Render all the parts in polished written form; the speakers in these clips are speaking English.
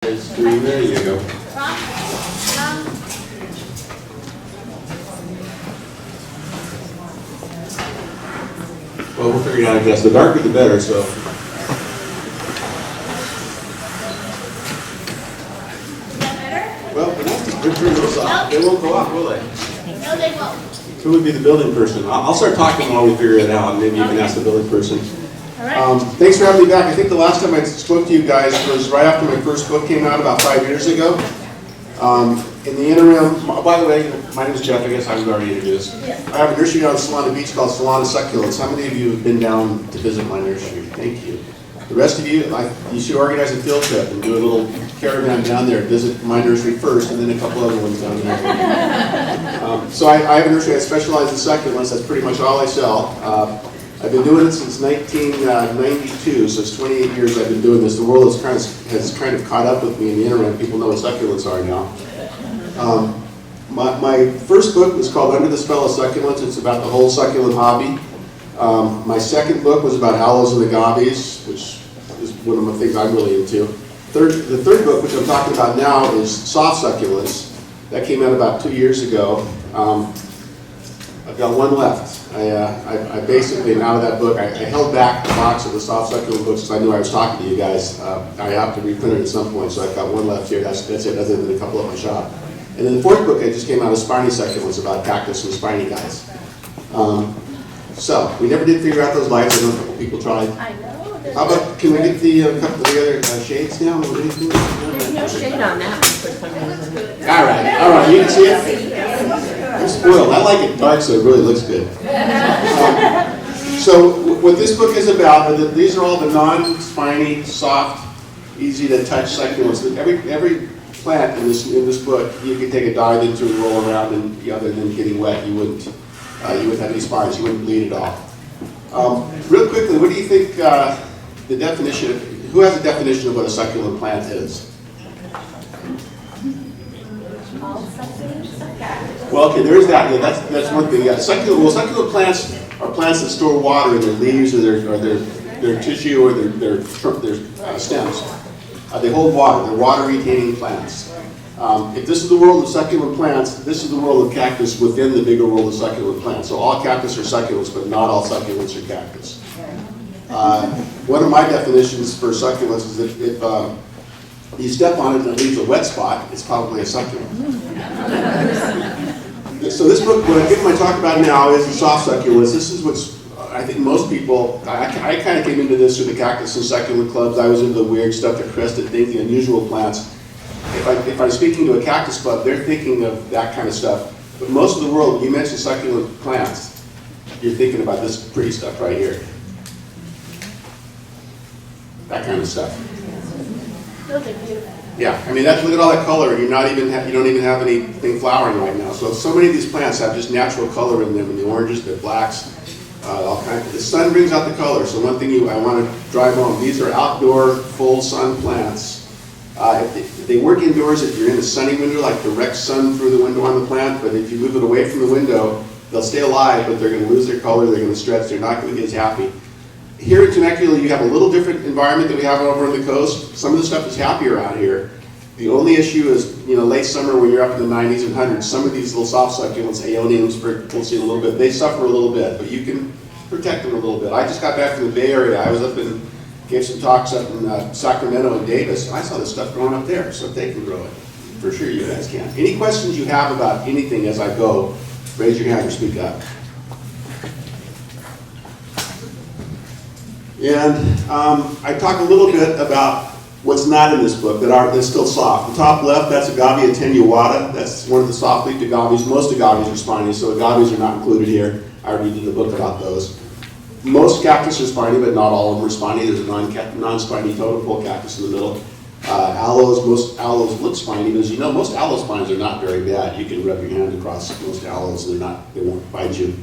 There you go. Well, we'll figure it out, I guess. The darker the better, so. Is that better? Well, they're turn those off. They won't go off, will they? No, they won't. Who would be the building person? I'll start talking while we figure it out, and maybe you can ask the building person. All right. Thanks for having me back. I think the last time I spoke to you guys was right after my first book came out about 5 years ago. In the interim, by the way, my name is Jeff. I guess I was already introduced. Yes. I have a nursery down in Solana Beach called Solana Succulents. How many of you have been down to visit my nursery? Thank you. The rest of you, you should organize a field trip and do a little caravan down there, visit my nursery first, and then a couple other ones down there. So I have a nursery that specializes in succulents. That's pretty much all I sell. I've been doing it since 1992, so it's 28 years I've been doing this. The world has kind of caught up with me in the interim. People know what succulents are now. My first book was called Under the Spell of Succulents. It's about the whole succulent hobby. My second book was about aloes and agaves, which is one of the things I'm really into. The third book, which I'm talking about now, is soft succulents. That came out about 2 years ago. I've got one left. I basically, and out of that book, I held back the box of the soft succulent books because I knew I was talking to you guys. I have to reprint it at some point, so I've got one left here. That's it, other than a couple at my shop. And then the fourth book I just came out is Spiny Succulents, about cactus and spiny guys. So, we never did figure out those lights. I know a couple people tried. I know. How about, can we get the couple of the other shades now? There's no shade on that one for some reason. All right, you can see it? I'm spoiled. I like it dark, so it really looks good. So what this book is about, these are all the non-spiny, soft, easy to touch succulents. Every plant in this book, you can take a dive into and roll around, and other than getting wet, you wouldn't have any spines. You wouldn't bleed at all. Real quickly, what do you think the definition? Who has a definition of what a succulent plant is? All succulents are cactus. Well, okay, there is that. Yeah, that's one thing. Yeah, succulent plants are plants that store water in their leaves or their tissue or their stems. They hold water. They're water-retaining plants. If this is the world of succulent plants, this is the world of cactus within the bigger world of succulent plants. So all cactus are succulents, but not all succulents are cactus. One of my definitions for succulents is that if you step on it and it leaves a wet spot, it's probably a succulent. So this book, what I think I talk about now is the soft succulents. This is what's, I think most people, I kind of came into this through the cactus and succulent clubs. I was into the weird stuff, the crested things, the unusual plants. If I'm speaking to a cactus club, they're thinking of that kind of stuff. But most of the world, you mention succulent plants, you're thinking about this pretty stuff right here. That kind of stuff. Those are beautiful. Yeah, I mean, look at all that color. You don't even have anything flowering right now. So many of these plants have just natural color in them, and the oranges, the blacks, all kinds. The sun brings out the color. So one thing I want to drive home: these are outdoor, full sun plants. If they work indoors, if you're in a sunny window, like direct sun through the window on the plant. But if you move it away from the window, they'll stay alive, but they're going to lose their color. They're going to stretch. They're not going to get as happy. Here in Temecula, you have a little different environment than we have over on the coast. Some of the stuff is happier out here. The only issue is, late summer when you're up in the 90s and 100s, some of these little soft succulents, aeoniums, we'll see in a little bit, they suffer a little bit, but you can protect them a little bit. I just got back from the Bay Area. I was up and gave some talks up in Sacramento and Davis, and I saw this stuff growing up there, so if they can grow it, for sure you guys can. Any questions you have about anything as I go, raise your hand or speak up. And I talk a little bit about what's not in this book that's still soft. The top left, that's Agave attenuata. That's one of the soft-leafed agaves. Most agaves are spiny, so agaves are not included here. I already did a book about those. Most cactus are spiny, but not all of them are spiny. There's a non-spiny totem pole cactus in the middle. Most aloes look spiny, because most aloe spines are not very bad. You can rub your hand across most aloes, and they won't bite you.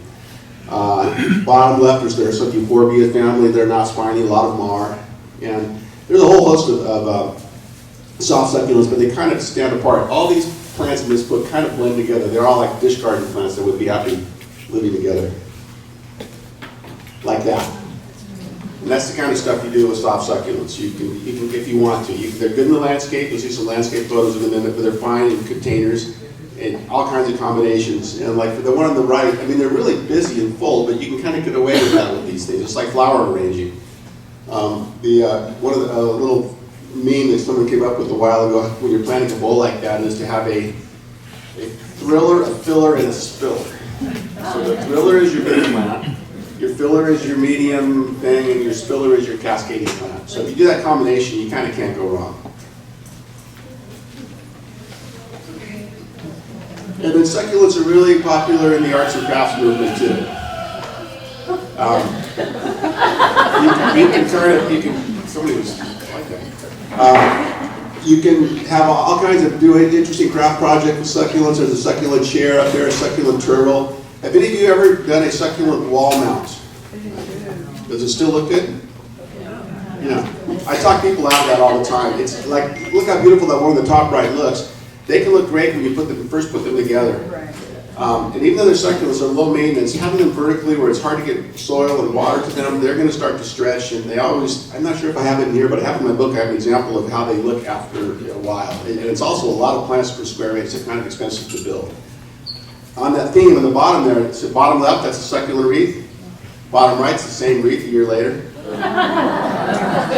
Bottom left is there's some Euphorbia family. They're not spiny. A lot of them are. And there's a whole host of soft succulents, but they kind of stand apart. All these plants in this book kind of blend together. They're all like dish garden plants that would be happy living together. Like that. And that's the kind of stuff you do with soft succulents. You can if you want to. They're good in the landscape. You'll see some landscape photos in a minute, but they're fine in containers and all kinds of combinations. And like for the one on the right, I mean, they're really busy and full, but you can kind of get away with that with these things. It's like flower arranging. One of the little meme that someone came up with a while ago when you're planting a bowl like that is to have a thriller, a filler, and a spiller. So the thriller is your big plant, your filler is your medium thing, and your spiller is your cascading plant. So if you do that combination, you kind of can't go wrong. And then succulents are really popular in the arts and crafts movement too. You can turn it, somebody was like that. You can have all kinds of interesting craft projects with succulents. There's a succulent chair up there, a succulent turtle. Have any of you ever done a succulent wall mount? Does it still look good? Yeah. I talk people out of that all the time. It's like, look how beautiful that one on the top right looks. They can look great when you first put them together. And even though they're succulents, they're low maintenance, having them vertically where it's hard to get soil and water to them, they're going to start to stretch. And they always, I'm not sure if I have it in here, but I have in my book, I have an example of how they look after a while. And it's also a lot of plants per square inch. It's kind of expensive to build. On that theme on the bottom there, it's the bottom left, that's a succulent wreath. Bottom right's the same wreath a year later.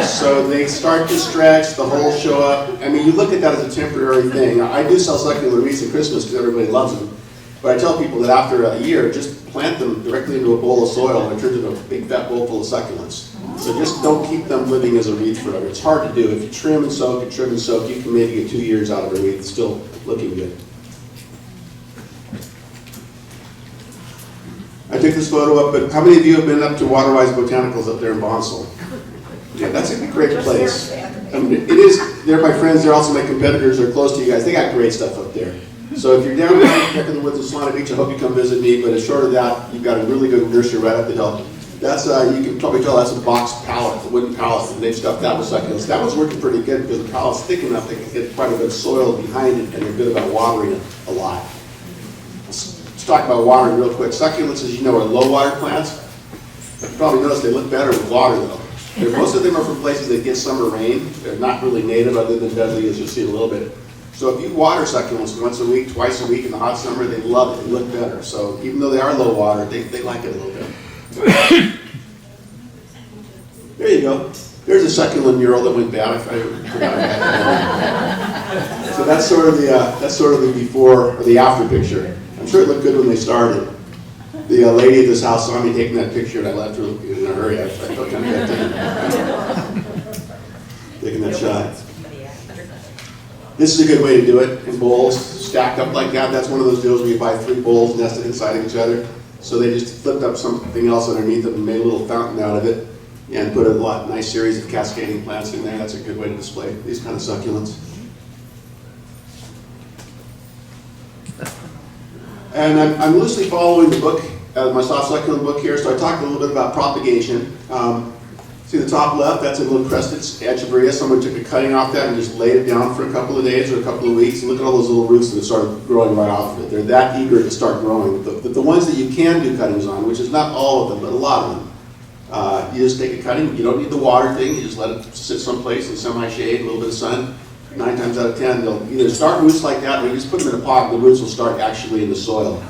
So they start to stretch, the holes show up. I mean, you look at that as a temporary thing. I do sell succulent wreaths at Christmas because everybody loves them. But I tell people that after a year, just plant them directly into a bowl of soil and it turns into a big fat bowl full of succulents. So just don't keep them living as a wreath forever. It's hard to do. If you trim and soak, you can maybe get 2 years out of a wreath, still looking good. I took this photo up, but how many of you have been up to Waterwise Botanicals up there in Bonsall? Yeah, that's a great place. I mean, it is, they're my friends, they're also my competitors, they're close to you guys. They got great stuff up there. So if you're down in the woods of Solana Beach, I hope you come visit me, but short of that, you've got a really good nursery right up the hill. That's, you can probably tell that's a boxed pallet, a wooden pallet, and they've stuffed that with succulents. That one's working pretty good because the pallet's thick enough they can get quite a bit of soil behind it, and they're good about watering it a lot. Let's talk about watering real quick. Succulents, as you know, are low water plants. You probably noticed they look better with water though. Most of them are from places that get summer rain. They're not really native other than Dudley, as you'll see in a little bit. So if you water succulents once a week, twice a week in the hot summer, they love it. They look better. So even though they are low water, they like it a little bit. There you go. There's a succulent mural that went bad. I forgot about that. So that's sort of the before or the after picture. I'm sure it looked good when they started. The lady at this house saw me taking that picture, and I left her in a hurry. I felt kind of bad taking that shot. This is a good way to do it in bowls, stacked up like that. That's one of those deals where you buy 3 bowls nested inside of each other. So they just flipped up something else underneath them and made a little fountain out of it and put a nice series of cascading plants in there. That's a good way to display these kind of succulents. And I'm loosely following the book, my soft succulent book here, so I talked a little bit about propagation. See the top left, that's a little crested echeveria. Someone took a cutting off that and just laid it down for a couple of days or a couple of weeks, and look at all those little roots that have started growing right off of it. They're that eager to start growing. The ones that you can do cuttings on, which is not all of them, but a lot of them, you just take a cutting, you don't need the water thing, you just let it sit someplace in semi-shade, a little bit of sun. 9 times out of 10, they'll either start roots like that, or you just put them in a pot, and the roots will start actually in the soil.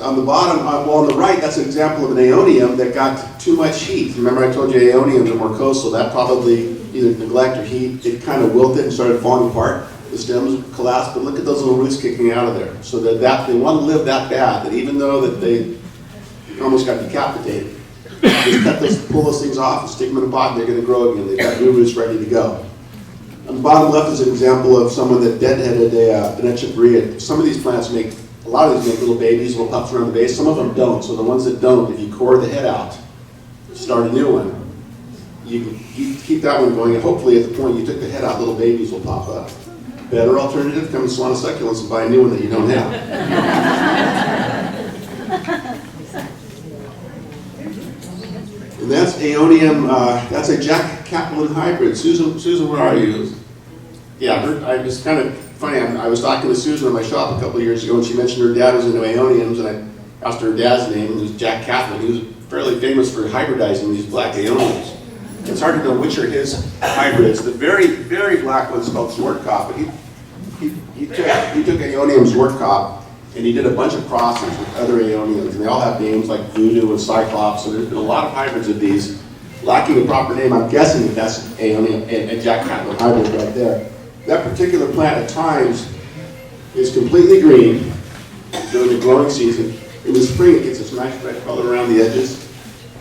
On the bottom, well on the right, that's an example of an aeonium that got too much heat. Remember I told you aeoniums are more coastal. That probably either neglect or heat, it kind of wilted and started falling apart. The stems collapsed, but look at those little roots kicking out of there. So that they want to live that bad, that even though that they almost got decapitated, just pull those things off and stick them in a pot and they're going to grow again. They've got new roots ready to go. On the bottom left is an example of someone that deadheaded an echeveria. Some of these plants make, a lot of these make little babies, little pups around the base. Some of them don't. So the ones that don't, if you core the head out, start a new one, you can keep that one going, and hopefully at the point you took the head out, little babies will pop up. Better alternative, come to Solana Succulents and buy a new one that you don't have. And that's aeonium, that's a Jack Kaplan hybrid. Susan, where are you? Yeah, I was kind of funny. I was talking to Susan in my shop a couple of years ago, and she mentioned her dad was into aeoniums, and I asked her dad's name, and it was Jack Kaplan. He was fairly famous for hybridizing these black aeoniums. It's hard to know which are his hybrids. The very, very black one's called Zwartkop, but he took aeonium Zwartkop and he did a bunch of crossings with other aeoniums, and they all have names like Voodoo and Cyclops, so there's been a lot of hybrids of these. Lacking a proper name, I'm guessing that that's aeonium and Jack Catlin hybrid right there. That particular plant at times is completely green during the growing season. In the spring, it gets this nice red color around the edges.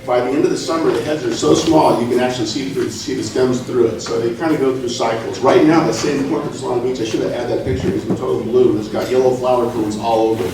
By the end of the summer, the heads are so small you can actually see the stems through it. So they kind of go through cycles. Right now, the same plant at Solana Beach, I should have added that picture. It's in total bloom. It's got yellow flower cones all over it.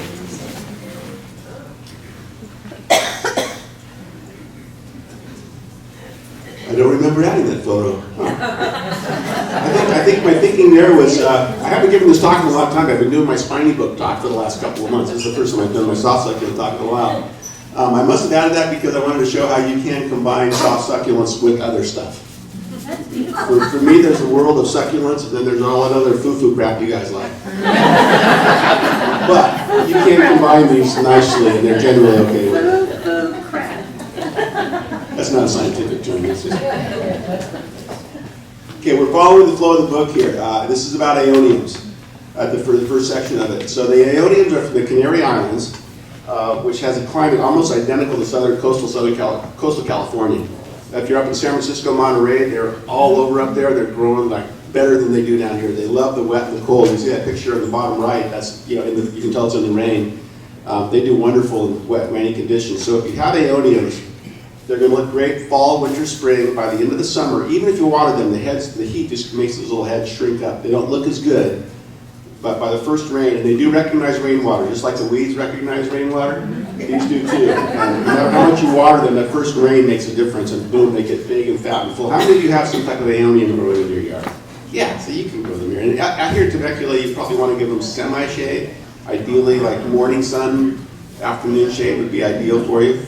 I don't remember adding that photo. I think my thinking there was, I haven't given this talk in a long time. I've been doing my spiny book talk for the last couple of months. This is the first time I've done my soft succulent talk in a while. I must have added that because I wanted to show how you can combine soft succulents with other stuff. That's beautiful. For me, there's a world of succulents, and then there's all that other foo-foo crap you guys like. But you can combine these nicely, and they're generally okay with it. Foo-foo crap. That's not a scientific term. It's just... Okay, we're following the flow of the book here. This is about aeoniums for the first section of it. So the aeoniums are from the Canary Islands, which has a climate almost identical to coastal California. If you're up in San Francisco, Monterey, they're all over up there. They're growing like better than they do down here. They love the wet and the cold. You see that picture on the bottom right? That's, you can tell it's in the rain. They do wonderful in wet, rainy conditions. So if you have aeoniums, they're going to look great fall, winter, spring. By the end of the summer, even if you water them, the heat just makes those little heads shrink up. They don't look as good. But by the first rain, and they do recognize rainwater, just like the weeds recognize rainwater, these do too. And no matter how much you water them, that first rain makes a difference, and boom, they get big and fat and full. How many of you have some type of aeonium growing in your yard? Yeah, so you can grow them here. And out here in Temecula, you probably want to give them semi-shade. Ideally, like morning sun, afternoon shade would be ideal for you.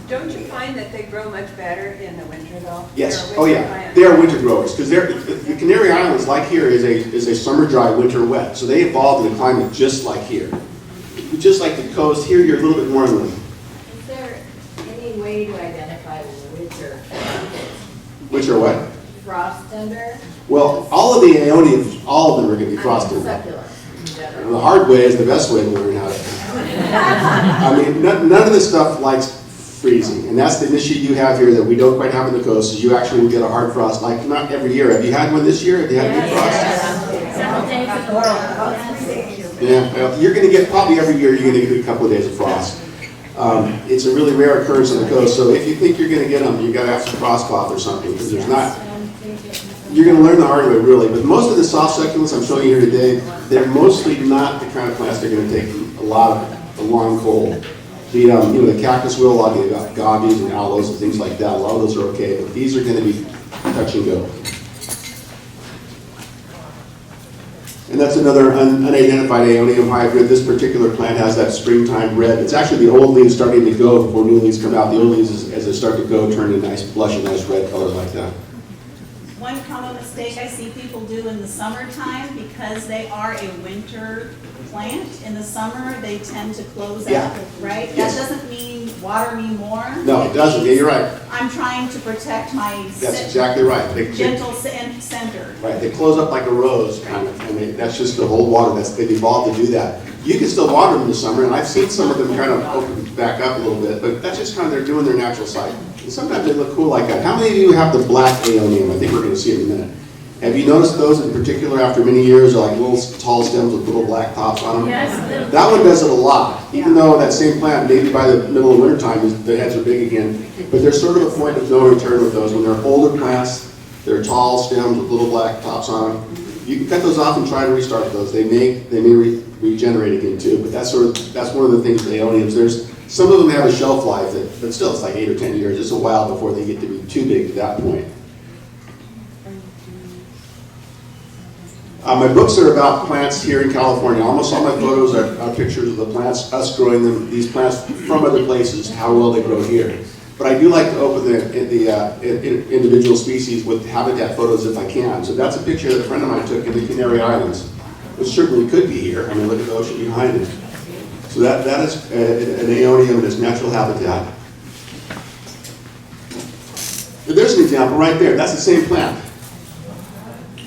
Don't you find that they grow much better in the winter, though? Yes. Oh, yeah. They are winter growers because the Canary Islands, like here, is a summer dry, winter wet. So they evolved in a climate just like here. Just like the coast, here you're a little bit more inland. Is there any way to identify which are Which are what? frost tender? Well, all of the aeoniums, all of them are going to be frosted. Succulents in general. The hard way is the best way to learn how to. I mean, none of this stuff likes freezing, and that's the issue you have here that we don't quite have on the coast. Is you actually will get a hard frost, like not every year. Have you had one this year? Have you had a good frost? Several days ago. Yeah, well, you're going to get probably every year. You're going to get a couple of days of frost. It's a really rare occurrence on the coast. So if you think you're going to get them, you got to have some frost cloth or something because there's not. You're going to learn the hard way, really. But most of the soft succulents I'm showing you here today, they're mostly not the kind of plants that are going to take a long cold. The cactus will, a lot of the gobies and aloes and things like that, a lot of those are okay, but these are going to be touch and go. And that's another unidentified aeonium hybrid. This particular plant has that springtime red. It's actually the old leaves starting to go before new leaves come out. The old leaves, as they start to go, turn a nice blush, a nice red color like that. One common mistake I see people do in the summertime, because they are a winter plant, in the summer they tend to close Yeah. out, right? Yes. That doesn't mean water me more. No, it doesn't. Yeah, you're right. I'm trying to protect my That's exactly right. gentle center. Right, they close up like a rose, kind of, and that's just to hold water. They've evolved to do that. You can still water them in the summer, and I've seen some of them kind of open back up a little bit, but that's just kind of they're doing their natural cycle. And sometimes they look cool like that. How many of you have the black aeonium? I think we're going to see it in a minute. Have you noticed those in particular after many years are like little tall stems with little black tops on them? Yes. That one does it a lot. Even though that same plant, maybe by the middle of wintertime, the heads are big again. But there's sort of a point of no return with those. When they're older plants, they're tall stems with little black tops on them. You can cut those off and try to restart those. They may regenerate again too. But that's one of the things with aeoniums. Some of them have a shelf life but still it's like 8 or 10 years. It's a while before they get to be too big at that point. My books are about plants here in California. Almost all my photos are pictures of the plants, us growing them, these plants from other places, how well they grow here. But I do like to open the individual species with habitat photos if I can. So that's a picture that a friend of mine took in the Canary Islands, which certainly could be here. I mean, look at the ocean behind it. So that is an aeonium in its natural habitat. here's an example right there. That's the same plant.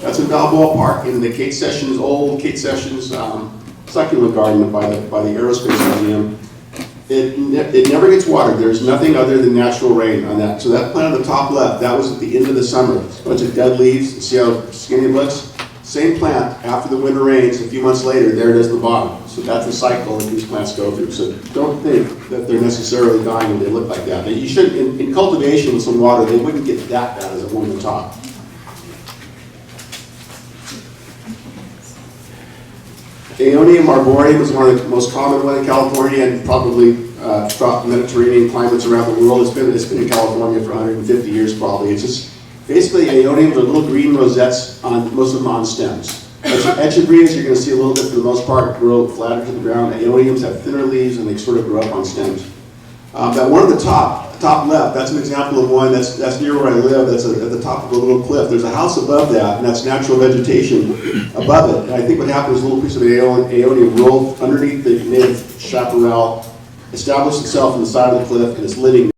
That's in Balboa Park in the Kate Sessions, old Kate Sessions succulent garden by the Aerospace Museum. It never gets watered. There's nothing other than natural rain on that. So that plant on the top left, that was at the end of the summer. A bunch of dead leaves. See how skinny it looks? Same plant, after the winter rains, a few months later, there it is at the bottom. So that's the cycle that these plants go through. So don't think that they're necessarily dying when they look like that. You should, in cultivation with some water, they wouldn't get that bad as a one on the top. Aeonium arboreum is one of the most common one in California and probably throughout the Mediterranean climates around the world. It's been in California for 150 years probably. It's just basically aeoniums are little green rosettes on most of them on stems. Echebrias you're going to see a little bit for the most part grow flatter to the ground. Aeoniums have thinner leaves and they sort of grow up on stems. That one at the top left, that's an example of one that's near where I live. That's at the top of a little cliff. There's a house above that, and that's natural vegetation above it. And I think what happened is a little piece of aeonium rolled underneath the native chaparral, established itself on the side of the cliff, and it's living.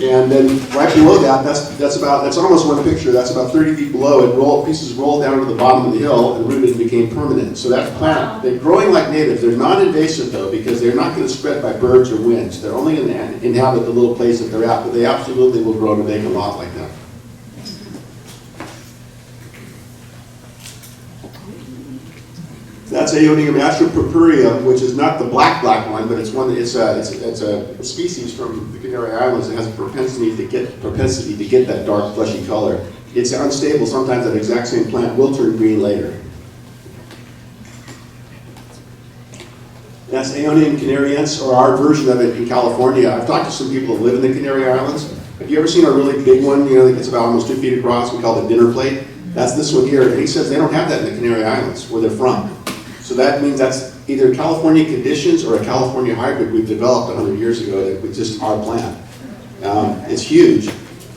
And then right below that, that's almost one picture. That's about 30 feet below it. Pieces rolled down to the bottom of the hill and rooted and became permanent. So that plant, they're growing like natives. They're non-invasive though, because they're not going to spread by birds or winds. They're only going to inhabit the little place that they're at, but they absolutely will grow to make a lot like that. That's Aeonium astropurpurea, which is not the black one, but it's one. It's a species from the Canary Islands that has a propensity to get that dark fleshy color. It's unstable. Sometimes that exact same plant will turn green later. That's Aeonium canariense, or our version of it in California. I've talked to some people that live in the Canary Islands. Have you ever seen a really big one? You know, it's about almost 2 feet across. We call it a dinner plate. That's this one here. And he says they don't have that in the Canary Islands, where they're from. So that means that's either California conditions or a California hybrid we've developed 100 years ago that was just our plant. It's huge.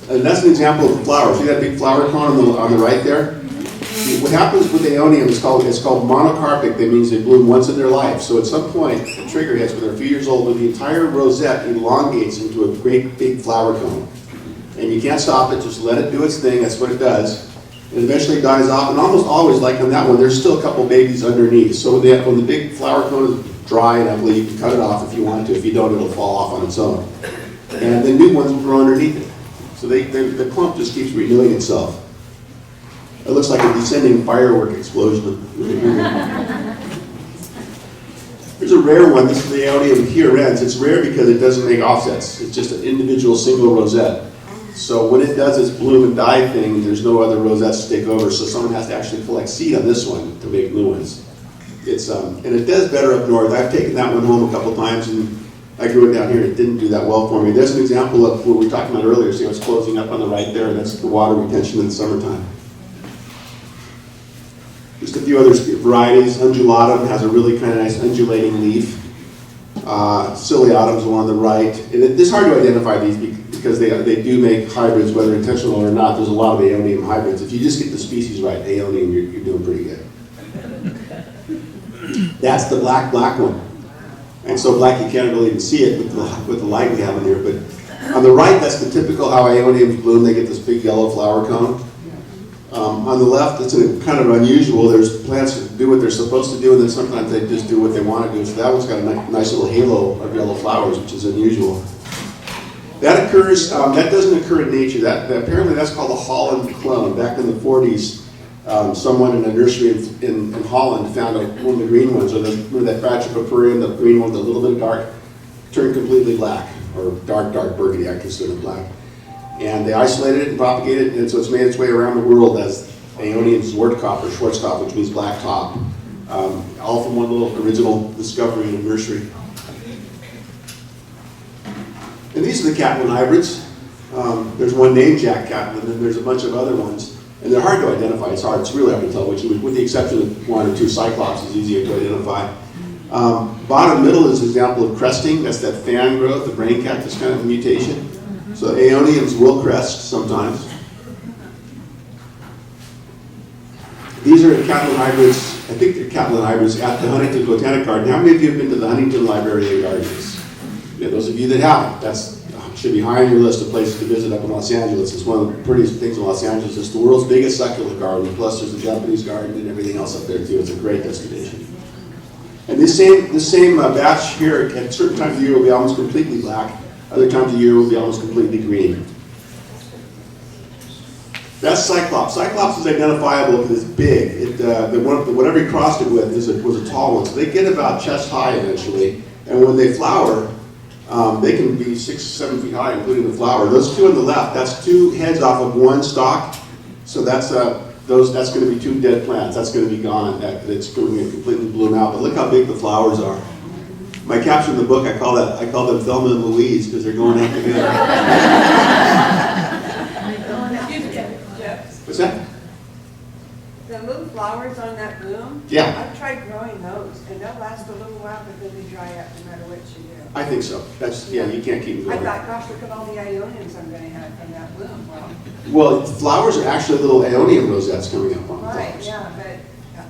And that's an example of the flower. See that big flower cone on the right there? What happens with aeonium is called monocarpic. That means they bloom once in their life. So at some point, the trigger hits when they're a few years old, when the entire rosette elongates into a great big flower cone. And you can't stop it, just let it do its thing. That's what it does. It eventually dies off, and almost always, like on that one, there's still a couple babies underneath. So when the big flower cone is dry and ugly, you can cut it off if you want to. If you don't, it'll fall off on its own. And the new ones will grow underneath it. So the clump just keeps renewing itself. It looks like a descending firework explosion. There's a rare one. This is the Aeonium chiarens. It's rare because it doesn't make offsets. It's just an individual single rosette. So when it does its bloom and die thing, there's no other rosettes to take over, so someone has to actually collect seed on this one to make new ones. And it does better up north. I've taken that one home a couple times, and I grew it down here, and it didn't do that well for me. There's an example of what we were talking about earlier. See what's closing up on the right there? That's the water retention in the summertime. Just a few other varieties. Undulatum has a really kind of nice undulating leaf. Ciliatum is the one on the right. And it's hard to identify these because they do make hybrids, whether intentional or not. There's a lot of aeonium hybrids. If you just get the species right, aeonium, you're doing pretty good. That's the black one. And so black you can't really even see it with the light we have in here. But on the right, that's the typical how aeoniums bloom. They get this big yellow flower cone. On the left, it's kind of unusual. There's plants that do what they're supposed to do, and then sometimes they just do what they want to do. So that one's got a nice little halo of yellow flowers, which is unusual. That occurs, that doesn't occur in nature. Apparently that's called a Holland clone. Back in the 40s, someone in a nursery in Holland found one of the green ones, or remember that Pratypurpureum, the green one, the little bit of dark, turned completely black, or dark burgundy, I consider it black. And they isolated it and propagated it, and so it's made its way around the world as Aeonium Zwartkopf or Schwarzkopf, which means black top. All from one little original discovery in a nursery. And these are the Catlin hybrids. There's one named Jack Catlin, and there's a bunch of other ones. And they're hard to identify. It's really hard to tell which, with the exception of one or two Cyclops, is easier to identify. Bottom middle is an example of cresting. That's that fan growth, the brain cactus kind of mutation. So aeoniums will crest sometimes. These are Catlin hybrids. I think they're Catlin hybrids at the Huntington Botanic Garden. How many of you have been to the Huntington Library of Gardens? Yeah, those of you that haven't, that's should be high on your list of places to visit up in Los Angeles. It's one of the prettiest things in Los Angeles. It's the world's biggest succulent garden, plus there's a Japanese garden and everything else up there too. It's a great destination. And this same batch here, at certain times of the year, will be almost completely black. Other times of the year will be almost completely green. That's Cyclops. Cyclops is identifiable because it's big. Whatever he crossed it with was a tall one. So they get about chest high eventually. And when they flower, they can be 6 to 7 feet high, including the flower. Those two on the left, that's 2 heads off of 1 stalk. So that's going to be 2 dead plants. That's going to be gone. It's going to completely bloom out. But look how big the flowers are. My caption in the book, I call them Thelma and Louise because they're going out together. What's that? The little flowers on that bloom? Yeah. I've tried growing those, and they'll last a little while, but then they dry up no matter what you do. I think so. You can't keep them I going. thought, gosh, look at all the Ionians I'm gonna have from that bloom. Well, flowers are actually little Aeonium rosettes coming up on the Right, flowers. yeah, but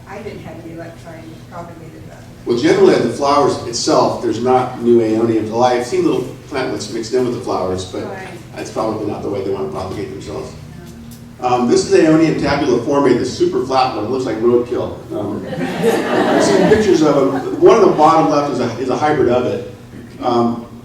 I didn't have any luck trying to propagate that. Well, generally, the flowers itself, there's not new Aeoniums. Well, I've seen little plantlets mixed in with the flowers, but Right. that's probably not the way they want to propagate themselves. This is Aeonium tabuliforme, the super flat one. It looks like roadkill. I've seen pictures of them. One on the bottom left is a hybrid of it.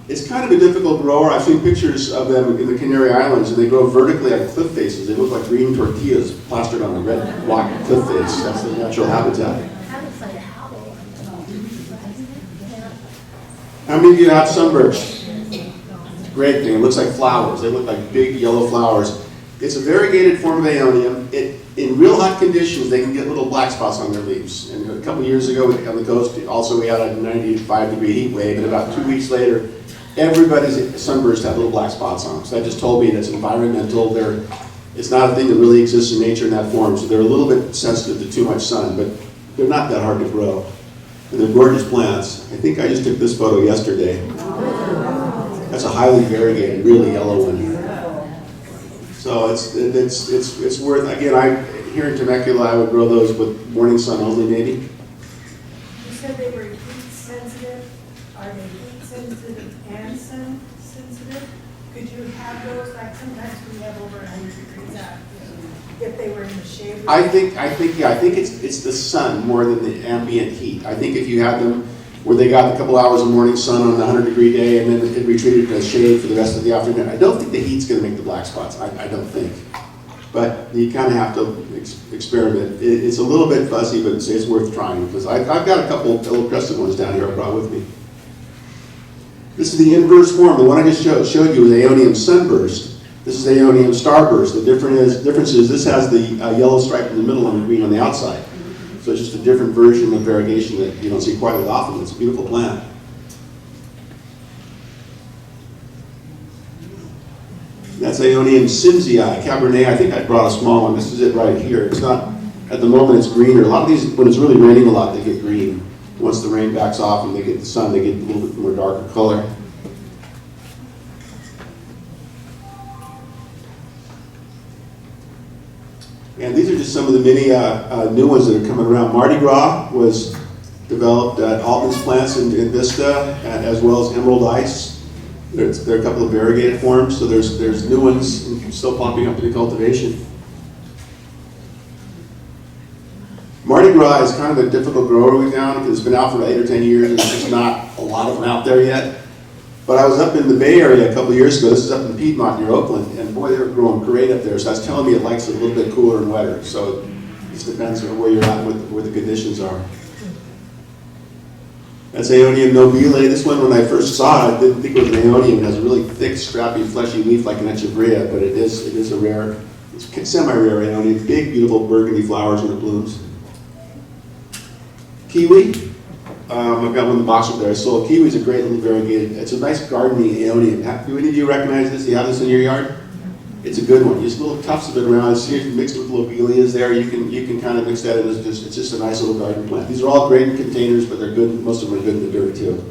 It's kind of a difficult grower. I've seen pictures of them in the Canary Islands, and they grow vertically on cliff faces. They look like green tortillas plastered on a red block cliff face. That's the natural habitat. How many of you have sunburst? Great thing. It looks like flowers. They look like big yellow flowers. It's a variegated form of Aeonium. In real hot conditions, they can get little black spots on their leaves. And a couple years ago on the coast, also we had a 95-degree heat wave, and about 2 weeks later, everybody's sunburst had little black spots on them. So that just told me that's environmental. It's not a thing that really exists in nature in that form, so they're a little bit sensitive to too much sun, but they're not that hard to grow. And they're gorgeous plants. I think I just took this photo yesterday. That's a highly variegated, really yellow one. So it's worth, again, here in Temecula, I would grow those with morning sun only, maybe. You said they were heat sensitive. Are they heat sensitive and sun sensitive? Could you have those, like sometimes we have over 100 degrees out, if they were in the shade? I think it's the sun more than the ambient heat. I think if you had them where they got a couple hours of morning sun on a 100-degree day and then it retreated to shade for the rest of the afternoon, I don't think the heat's going to make the black spots. I don't think. But you kind of have to experiment. It's a little bit fuzzy, but it's worth trying because I've got a couple of yellow crested ones down here I brought with me. This is the inverse form. The one I just showed you was Aeonium sunburst. This is Aeonium starburst. The difference is this has the yellow stripe in the middle and the green on the outside. So it's just a different version of variegation that you don't see quite as often. It's a beautiful plant. That's Aeonium simsii, Cabernet. I think I brought a small one. This is it right here. It's not, at the moment it's greener. A lot of these, when it's really raining a lot, they get green. Once the rain backs off and they get the sun, they get a little bit more darker color. And these are just some of the many new ones that are coming around. Mardi Gras was developed at Altman's plants in Vista, as well as Emerald Ice. There are a couple of variegated forms, so there's new ones still popping up in the cultivation. Mardi Gras is kind of a difficult grower we found because it's been out for 8 or 10 years and there's just not a lot of them out there yet. But I was up in the Bay Area a couple of years ago. This is up in Piedmont near Oakland, and boy, they were growing great up there. So that's telling me it likes it a little bit cooler and wetter. So it just depends on where you're at and where the conditions are. That's Aeonium nobile. This one, when I first saw it, I didn't think it was an Aeonium. It has a really thick, scrappy, fleshy leaf like an Echeveria, but it is a rare, it's semi-rare Aeonium. Big, beautiful burgundy flowers when it blooms. Kiwi. I've got one in the box up there. So kiwi is a great little variegated. It's a nice gardening Aeonium. Do any of you recognize this? Do you have this in your yard? It's a good one. Just little tufts of it around. See if you mixed with lobelias there. You can kind of mix that in. It's just a nice little garden plant. These are all great in containers, but they're good. Most of them are good in the dirt too.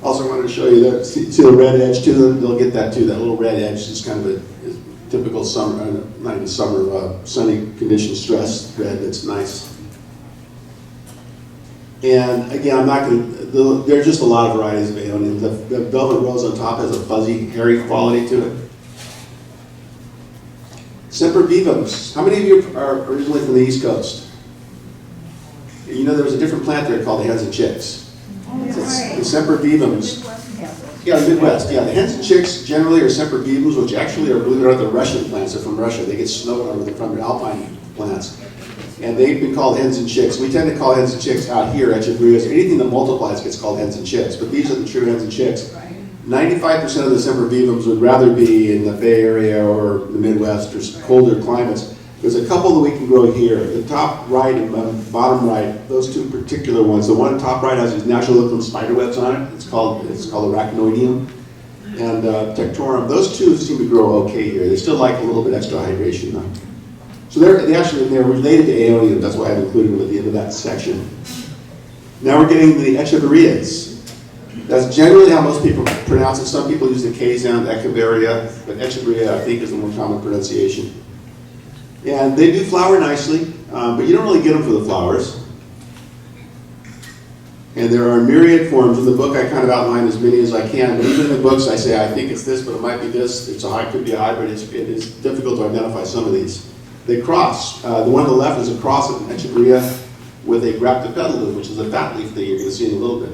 Also, I wanted to show you that. See the red edge to them. They'll get that too. That little red edge is kind of a typical summer, not even summer, sunny condition stress red. That's nice. And again, I'm not going to, there's just a lot of varieties of aeonium. The velvet rose on top has a fuzzy, hairy quality to it. Sempervivums. How many of you are originally from the East Coast? You know there was a different plant there called the hens and chicks. It's the Sempervivums. Yeah, the Midwest. Yeah, the hens and chicks generally are Sempervivums, which actually are, believe it or not, the Russian plants. They're from Russia. They get snowed over from the alpine plants. And they've been called hens and chicks. We tend to call hens and chicks out here, Echeverrias. Anything that multiplies gets called hens and chicks. But these are the true hens and chicks. 95% of the Sempervivums would rather be in the Bay Area or the Midwest or colder climates. There's a couple that we can grow here. The top right and bottom right, those two particular ones. The one top right has these natural looking spider webs on it. It's called Arachnoideum and Tectorum. Those two seem to grow okay here. They still like a little bit extra hydration though. So they're related to aeonium. That's why I've included them at the end of that section. Now we're getting the Echeverrias. That's generally how most people pronounce it. Some people use the K sound, Echeverria, but Echeverria I think is the more common pronunciation. And they do flower nicely, but you don't really get them for the flowers. And there are myriad forms. In the book I kind of outline as many as I can, but even in the books I say I think it's this, but it might be this. It could be a hybrid. It is difficult to identify some of these. They cross. The one on the left is a cross of an Echeverria with a graptopetalum, which is a fat leaf that you're going to see in a little bit.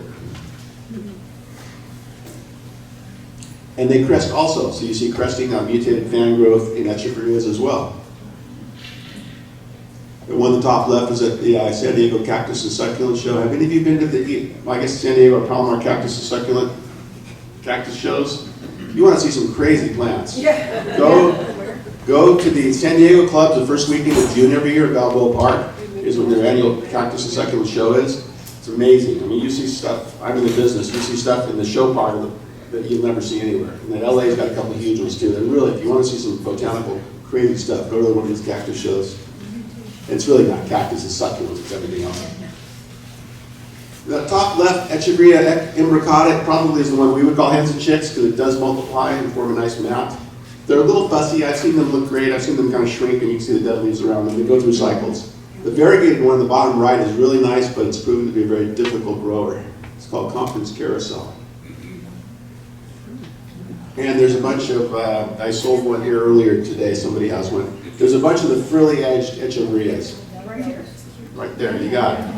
And they crest also. So you see cresting on mutated fan growth in Echeverrias as well. The one on the top left is at the San Diego Cactus and Succulent Show. Have any of you been to the, I guess, San Diego Palomar Cactus and Succulent Cactus shows? You want to see some crazy plants. Yeah. Go to the San Diego clubs the first weekend of June every year at Balboa Park is when their annual Cactus and Succulent Show is. It's amazing. I mean, you see stuff, I'm in the business, you see stuff in the show part of that you'll never see anywhere. And then LA's got a couple of huge ones too. And really, if you want to see some botanical crazy stuff, go to one of these cactus shows. It's really not cactus, it's succulents, it's everything else. The top left, Echeverria imbricata, probably is the one we would call hens and chicks because it does multiply and form a nice mat. They're a little fussy. I've seen them look great. I've seen them kind of shrink and you can see the dead leaves around them. They go through cycles. The variegated one on the bottom right is really nice, but it's proven to be a very difficult grower. It's called Compton's Carousel. And there's a bunch of, I sold one here earlier today, somebody has one. There's a bunch of the frilly edged Echeverrias. Right there, you got it.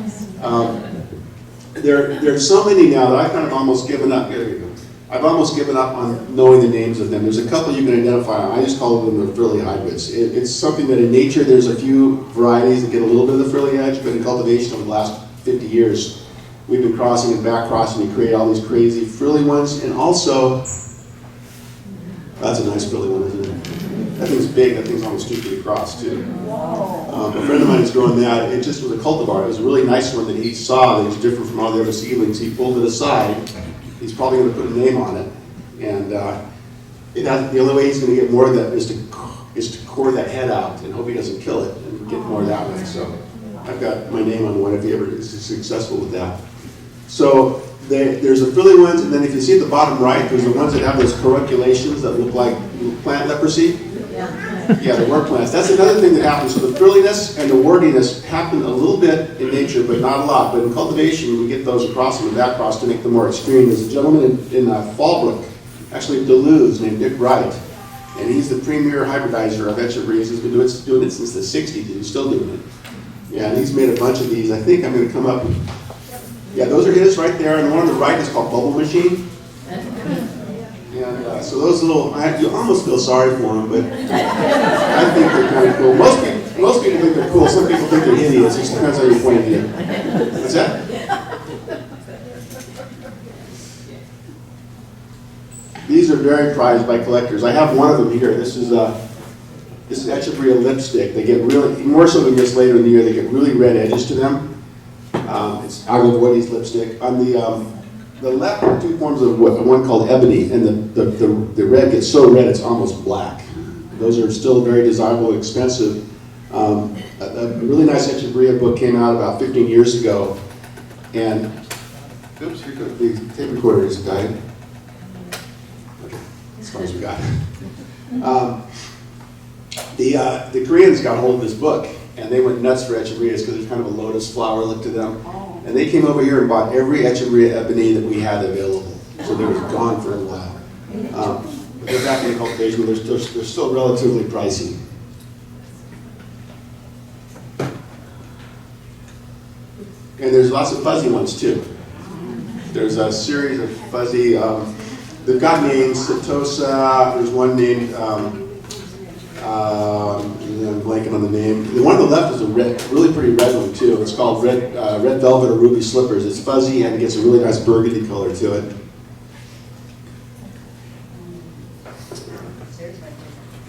There's so many now that I've kind of almost given up. Here you go. I've almost given up on knowing the names of them. There's a couple you can identify. I just call them the frilly hybrids. It's something that in nature there's a few varieties that get a little bit of the frilly edge, but in cultivation over the last 50 years, we've been crossing and back crossing to create all these crazy frilly ones. And also, that's a nice frilly one, isn't it? That thing's big. That thing's almost 2 feet across, too. A friend of mine is growing that. It just was a cultivar. It was a really nice one that he saw that was different from all the other seedlings. He pulled it aside. He's probably going to put a name on it. And the only way he's going to get more of that is to core that head out and hope he doesn't kill it and get more that way. So I've got my name on one if he ever is successful with that. So there's the frilly ones, and then if you see at the bottom right, there's the ones that have those corrunculations that look like plant leprosy. Yeah, the wart plants. That's another thing that happens. So the frilliness and the wardiness happen a little bit in nature, but not a lot. But in cultivation, we get those across and back cross to make them more extreme. There's a gentleman in Fallbrook, actually Duluth, named Dick Wright, and he's the premier hybridizer of Echeverrias. He's been doing it since the 60s, and he's still doing it. Yeah, and he's made a bunch of these. I think I'm going to come up. Yeah, those are his right there, and the one on the right is called Bubble Machine. And so those little, you almost feel sorry for them, but I think they're kind of cool. Most people think they're cool. Some people think they're hideous. It just depends on your point of view. What's that? These are very prized by collectors. I have one of them here. This is Echeverria lipstick. They get really, more so than this later in the year, they get really red edges to them. It's Agavoides lipstick. On the left are two forms of wood, one called ebony, and the red gets so red it's almost black. Those are still very desirable, expensive. A really nice Echeverria book came out about 15 years ago, and oops, here goes the tape recorder has died. Okay, as far as we got. The Koreans got hold of this book, and they went nuts for Echeverrias because there's kind of a lotus flower look to them. And they came over here and bought every Echeverria ebony that we had available. So they were gone for a while. But they're back in cultivation, but they're still relatively pricey. And there's lots of fuzzy ones too. There's a series of fuzzy, they've got names, Setosa, there's one named, I'm blanking on the name. The one on the left is a red, really pretty red one too. It's called red velvet or ruby slippers. It's fuzzy and gets a really nice burgundy color to it.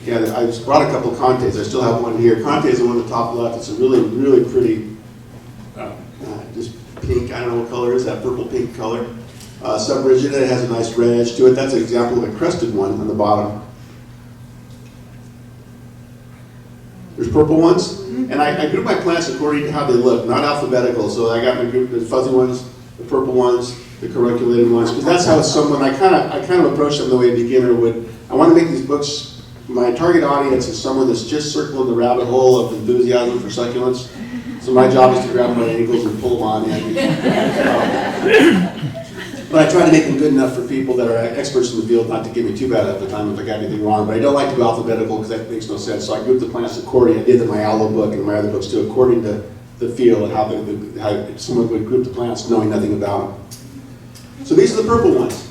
Yeah, I just brought a couple of Contes. I still have one here. Conte is the one on the top left. It's a really, really pretty, just pink. I don't know what color it is, that purple pink color. Subrigida, it has a nice red edge to it. That's an example of a crested one on the bottom. There's purple ones, and I group my plants according to how they look, not alphabetical. So I got my group, the fuzzy ones, the purple ones, the carunculated ones, because that's how someone, I kind of approach them the way a beginner would. I want to make these books, my target audience is someone that's just circling the rabbit hole of enthusiasm for succulents. So my job is to grab them by the ankles and pull them on in. But I try to make them good enough for people that are experts in the field not to give me too bad at the time if I got anything wrong. But I don't like to go alphabetical because that makes no sense. So I group the plants according. I did in my aloe book and my other books too, according to the field and how someone would group the plants knowing nothing about them. So these are the purple ones.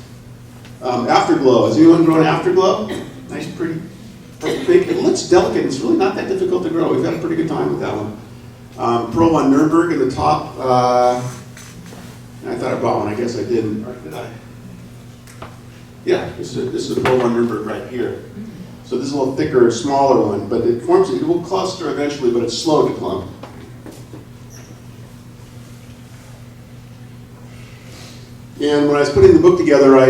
Afterglow. Has anyone grown Afterglow? Nice, pretty purple pink. It looks delicate. It's really not that difficult to grow. We've had a pretty good time with that one. Pearl von Nuremberg in the top. I thought I brought one. I guess I didn't. Or did I? Yeah, this is a Pearl von Nuremberg right here. So this is a little thicker, smaller one, but it forms. It will cluster eventually, but it's slow to clump. And when I was putting the book together, I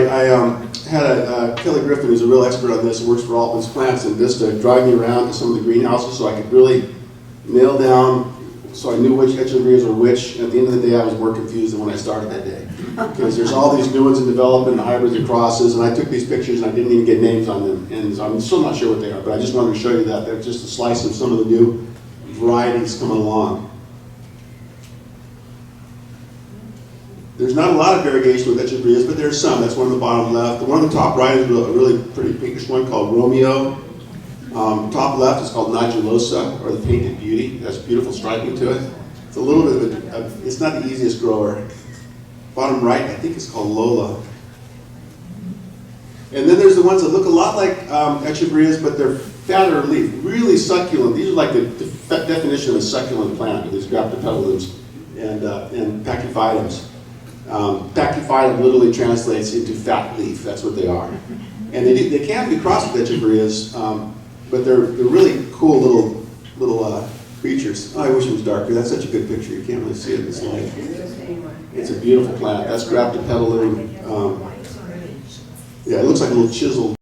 had Kelly Griffin, who's a real expert on this, and works for Altman's Plants and Vista, drive me around to some of the greenhouses so I could really nail down, so I knew which Echeverias were which. And at the end of the day, I was more confused than when I started that day. Because there's all these new ones in development, the hybrids and crosses, and I took these pictures and I didn't even get names on them. And so I'm still not sure what they are, but I just wanted to show you that. They're just a slice of some of the new varieties coming along. There's not a lot of variegation with Echeverias, but there's some. That's one on the bottom left. The one on the top right is a really pretty pinkish one called Romeo. Top left is called Nodulosa, or the Painted Beauty. It has beautiful striping to it. It's a little bit of it's not the easiest grower. Bottom right, I think it's called Lola. And then there's the ones that look a lot like Echeverias, but they're fatter leaf, really succulent. These are like the definition of a succulent plant, with these graptopetalisms and pachyphytums. Pachyphytum literally translates into fat leaf. That's what they are. And they can be crossed with Echeverias, but they're really cool little creatures. Oh, I wish it was darker. That's such a good picture. You can't really see it in this light. It's a beautiful plant. That's graptopetalum. Yeah, it looks like a little chiseled